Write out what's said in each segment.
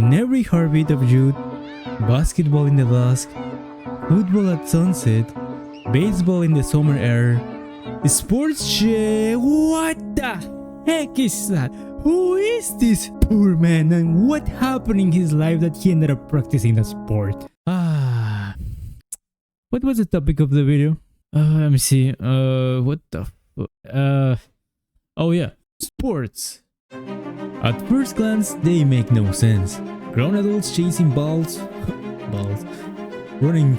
in every heartbeat of youth, basketball in the dusk, football at sunset, baseball in the summer air, sports shit. What the heck is that? Who is this poor man and what happened in his life that he ended up practicing the sport? What was the topic of the video? Let me see. What the oh yeah, sports. At first glance, they make no sense. Grown adults chasing balls, running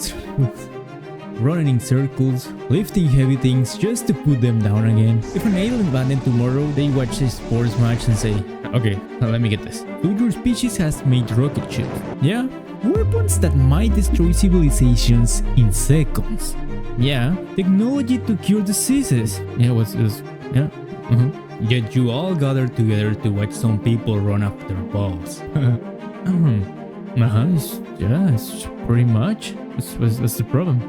in circles, lifting heavy things just to put them down again. If an alien landed tomorrow, they watch a sports match and say, okay, now let me get this. Your species has made rocket ships. Yeah, weapons that might destroy civilizations in seconds. Yeah, technology to cure diseases. Yeah, what's this? Yeah, Yet you all gathered together to watch some people run after balls. It's pretty much. What's the problem?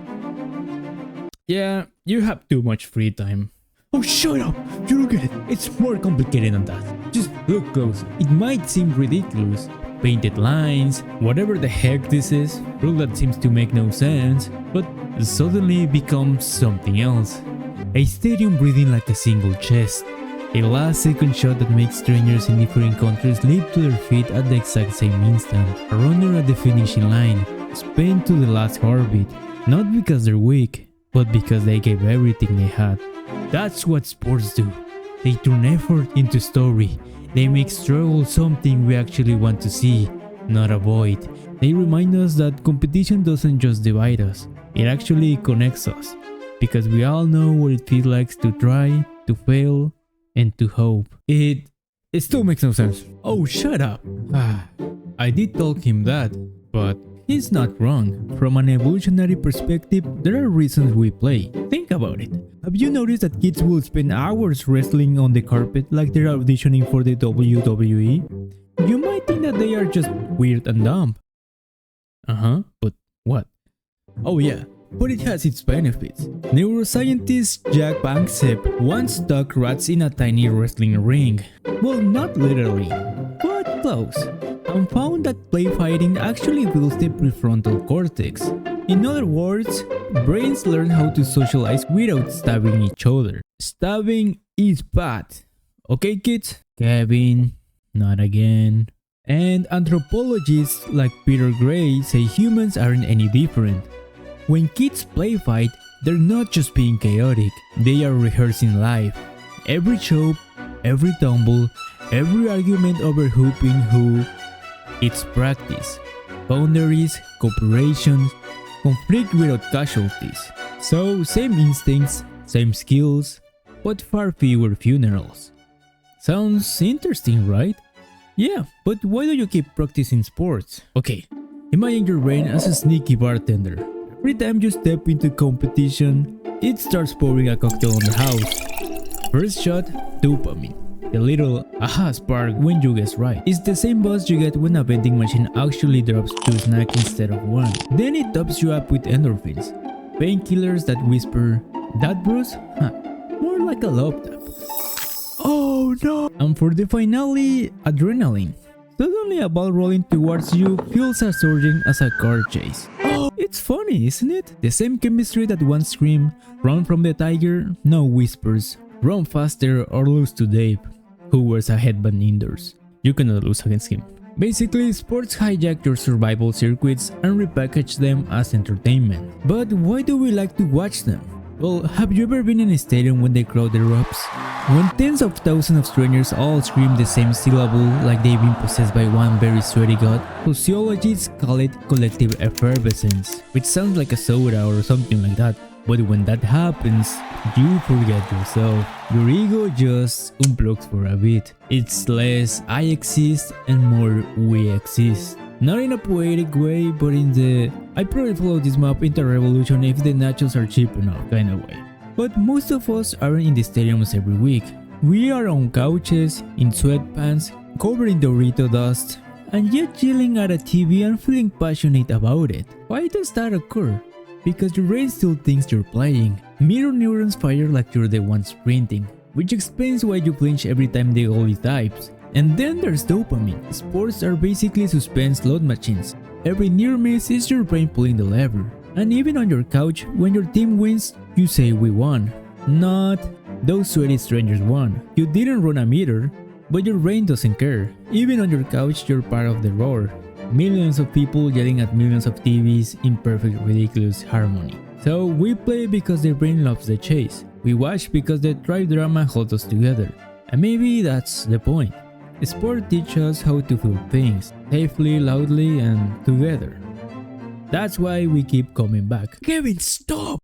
Yeah, you have too much free time. Oh, shut up! You don't get it. It's more complicated than that. Just look close. It might seem ridiculous. Painted lines, whatever the heck this is, rule that seems to make no sense, but suddenly becomes something else. A stadium breathing like a single chest. A last-second shot that makes strangers in different countries leap to their feet at the exact same instant. A runner at the finishing line, spent to the last heartbeat, not because they're weak, but because they gave everything they had. That's what sports do. They turn effort into story. They make struggle something we actually want to see, not avoid. They remind us that competition doesn't just divide us, it actually connects us. Because we all know what it feels like to try, to fail, and to hope. It still makes no sense. Oh, shut up. I did tell him that, but he's not wrong. From an evolutionary perspective, there are reasons we play. Think about it. Have you noticed that kids will spend hours wrestling on the carpet like they're auditioning for the WWE? You might think that they are just weird and dumb. But what? Oh yeah, but it has its benefits. Neuroscientist Jack Panksepp once stuck rats in a tiny wrestling ring. Well, not literally, but close. And found that play fighting actually builds the prefrontal cortex. In other words, brains learn how to socialize without stabbing each other. Stabbing is bad. Okay, kids? Kevin, not again. And anthropologists like Peter Gray say humans aren't any different. When kids play fight, they're not just being chaotic, they are rehearsing life. Every chop, every tumble, every argument over who pinned who, it's practice. Boundaries, cooperation, conflict without casualties. So, same instincts, same skills, but far fewer funerals. Sounds interesting, right? Yeah, but why do you keep practicing sports? Okay, imagine your brain as a sneaky bartender. Every time you step into competition, it starts pouring a cocktail on the house. First shot, dopamine. The little aha spark when you guess right. It's the same buzz you get when a vending machine actually drops 2 snacks instead of 1. Then it tops you up with endorphins. Painkillers that whisper, that bruise? More like a love tap. Oh no! And for the finale, adrenaline. Suddenly a ball rolling towards you feels as urgent as a car chase. Oh, it's funny, isn't it? The same chemistry that once screamed, run from the tiger, now whispers, run faster or lose to Dave, who wears a headband indoors. You cannot lose against him. Basically, sports hijack your survival circuits and repackage them as entertainment. But why do we like to watch them? Well, have you ever been in a stadium when the crowd erupts? When tens of thousands of strangers all scream the same syllable like they've been possessed by one very sweaty god? Sociologists call it collective effervescence, which sounds like a soda or something like that. But when that happens, you forget yourself. Your ego just unplugs for a bit. It's less I exist and more we exist. Not in a poetic way, but in the I probably follow this map into a revolution if the nachos are cheap enough kind of way. But most of us aren't in the stadiums every week. We are on couches, in sweatpants, covered in Dorito dust, and yet chilling at a TV and feeling passionate about it. Why does that occur? Because your brain still thinks you're playing. Mirror neurons fire like you're the one sprinting, which explains why you flinch every time the goalie dives. And then there's dopamine. Sports are basically suspense slot machines. Every near miss is your brain pulling the lever. And even on your couch, when your team wins, you say we won. Not those sweaty strangers won. You didn't run a meter, but your brain doesn't care. Even on your couch, you're part of the roar. Millions of people yelling at millions of TVs in perfect ridiculous harmony. So we play because the brain loves the chase. We watch because the tribe drama holds us together. And maybe that's the point. Sport teaches us how to feel things, safely, loudly, and together. That's why we keep coming back. Kevin, stop!